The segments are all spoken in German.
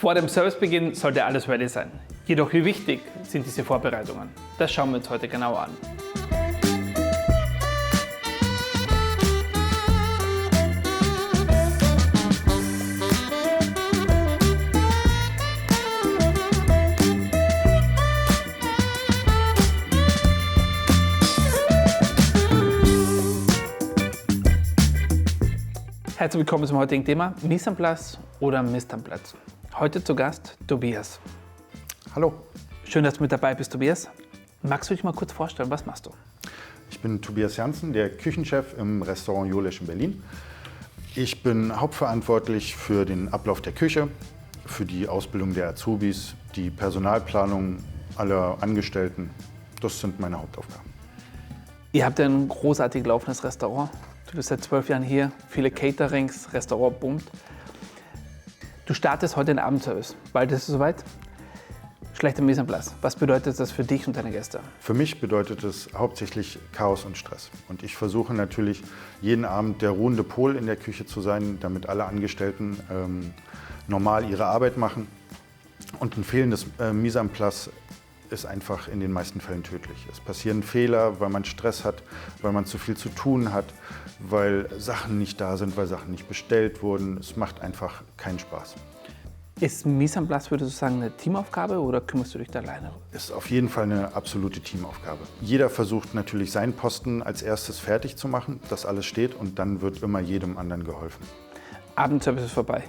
Vor dem Servicebeginn sollte alles ready sein. Jedoch wie wichtig sind diese Vorbereitungen? Das schauen wir uns heute genauer an. Herzlich willkommen zum heutigen Thema Mise en place oder Mist am Platz. Heute zu Gast Tobias. Hallo. Schön, dass du mit dabei bist, Tobias. Magst du dich mal kurz vorstellen, was machst du? Ich bin Tobias Janssen, der Küchenchef im Restaurant Jolesch in Berlin. Ich bin hauptverantwortlich für den Ablauf der Küche, für die Ausbildung der Azubis, die Personalplanung aller Angestellten. Das sind meine Hauptaufgaben. Ihr habt ein großartig laufendes Restaurant. Du bist seit 12 Jahren hier, viele Caterings, Restaurant boomt. Du startest heute den Abendservice. Bald ist es soweit. Schlechter Mise en place. Was bedeutet das für dich und deine Gäste? Für mich bedeutet es hauptsächlich Chaos und Stress. Und ich versuche natürlich, jeden Abend der ruhende Pol in der Küche zu sein, damit alle Angestellten normal ihre Arbeit machen. Und ein fehlendes Mise en place ist einfach in den meisten Fällen tödlich. Es passieren Fehler, weil man Stress hat, weil man zu viel zu tun hat, weil Sachen nicht da sind, weil Sachen nicht bestellt wurden. Es macht einfach keinen Spaß. Ist Mise en place, würdest du sagen, eine Teamaufgabe oder kümmerst du dich da alleine? Ist auf jeden Fall eine absolute Teamaufgabe. Jeder versucht natürlich seinen Posten als erstes fertig zu machen, dass alles steht, und dann wird immer jedem anderen geholfen. Abendservice ist vorbei.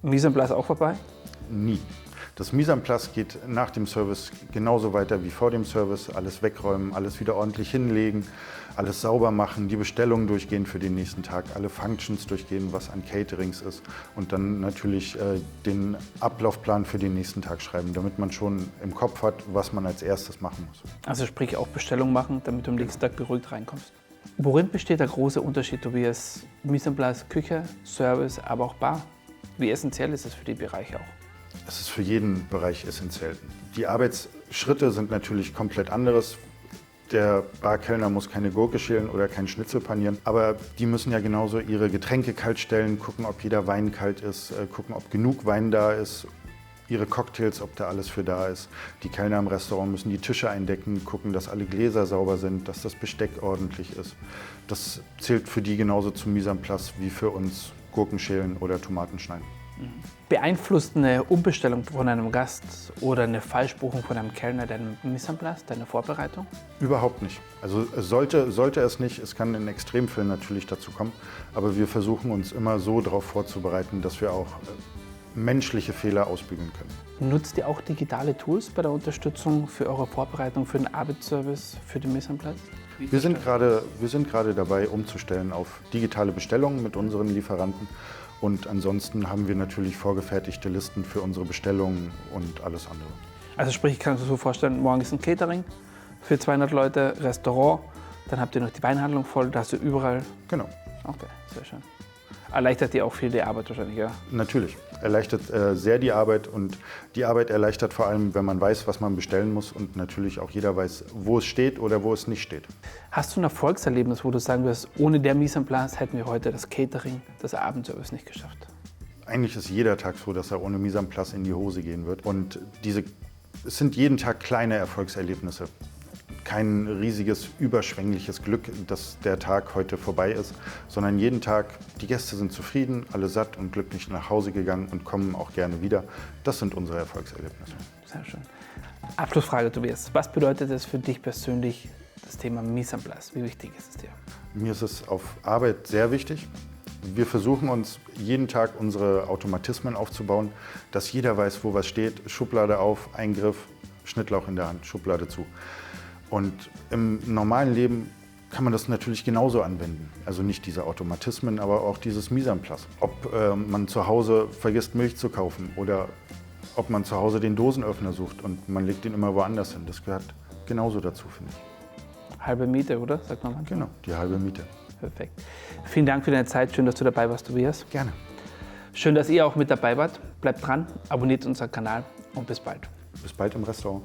Mise en place auch vorbei? Nie. Das Mise en place geht nach dem Service genauso weiter wie vor dem Service. Alles wegräumen, alles wieder ordentlich hinlegen, alles sauber machen, die Bestellungen durchgehen für den nächsten Tag, alle Functions durchgehen, was an Caterings ist, und dann natürlich den Ablaufplan für den nächsten Tag schreiben, damit man schon im Kopf hat, was man als erstes machen muss. Also sprich auch Bestellungen machen, damit du am nächsten Tag beruhigt reinkommst. Worin besteht der große Unterschied, Tobias? Mise en place, Küche, Service, aber auch Bar. Wie essentiell ist es für die Bereiche auch? Es ist für jeden Bereich essentiell. Die Arbeitsschritte sind natürlich komplett anderes. Der Barkellner muss keine Gurke schälen oder kein Schnitzel panieren, aber die müssen ja genauso ihre Getränke kalt stellen, gucken, ob jeder Wein kalt ist, gucken, ob genug Wein da ist, ihre Cocktails, ob da alles für da ist. Die Kellner im Restaurant müssen die Tische eindecken, gucken, dass alle Gläser sauber sind, dass das Besteck ordentlich ist. Das zählt für die genauso zum Mise en place wie für uns Gurken schälen oder Tomaten schneiden. Beeinflusst eine Umbestellung von einem Gast oder eine Falschbuchung von einem Kellner deine Mise en place, deine Vorbereitung? Überhaupt nicht. Also sollte es nicht. Es kann in Extremfällen natürlich dazu kommen. Aber wir versuchen uns immer so darauf vorzubereiten, dass wir auch menschliche Fehler ausbügeln können. Nutzt ihr auch digitale Tools bei der Unterstützung für eure Vorbereitung für den Arbeitsservice, für die Mise en place? Wir sind gerade dabei, umzustellen auf digitale Bestellungen mit unseren Lieferanten. Und ansonsten haben wir natürlich vorgefertigte Listen für unsere Bestellungen und alles andere. Also sprich, ich kann mir so vorstellen, morgen ist ein Catering für 200 Leute, Restaurant, dann habt ihr noch die Weinhandlung voll, da hast du überall. Genau. Okay, sehr schön. Erleichtert dir auch viel die Arbeit wahrscheinlich, ja? Natürlich. Erleichtert sehr die Arbeit, und die Arbeit erleichtert vor allem, wenn man weiß, was man bestellen muss, und natürlich auch jeder weiß, wo es steht oder wo es nicht steht. Hast du ein Erfolgserlebnis, wo du sagen wirst, ohne der Mise en place hätten wir heute das Catering, das Abendservice nicht geschafft? Eigentlich ist jeder Tag so, dass er ohne Mise en place in die Hose gehen wird. Und es sind jeden Tag kleine Erfolgserlebnisse. Kein riesiges, überschwängliches Glück, dass der Tag heute vorbei ist, sondern jeden Tag, die Gäste sind zufrieden, alle satt und glücklich nach Hause gegangen und kommen auch gerne wieder. Das sind unsere Erfolgserlebnisse. Sehr schön. Abschlussfrage, Tobias. Was bedeutet es für dich persönlich, das Thema Mise en place? Wie wichtig ist es dir? Mir ist es auf Arbeit sehr wichtig. Wir versuchen uns jeden Tag unsere Automatismen aufzubauen, dass jeder weiß, wo was steht. Schublade auf, Eingriff, Schnittlauch in der Hand, Schublade zu. Und im normalen Leben kann man das natürlich genauso anwenden. Also nicht diese Automatismen, aber auch dieses Mise en place. Ob man zu Hause vergisst, Milch zu kaufen, oder ob man zu Hause den Dosenöffner sucht und man legt den immer woanders hin. Das gehört genauso dazu, finde ich. Halbe Miete, oder? Sagt man manchmal. Genau, die halbe Miete. Perfekt. Vielen Dank für deine Zeit. Schön, dass du dabei warst, Tobias. Gerne. Schön, dass ihr auch mit dabei wart. Bleibt dran, abonniert unseren Kanal und bis bald. Bis bald im Restaurant.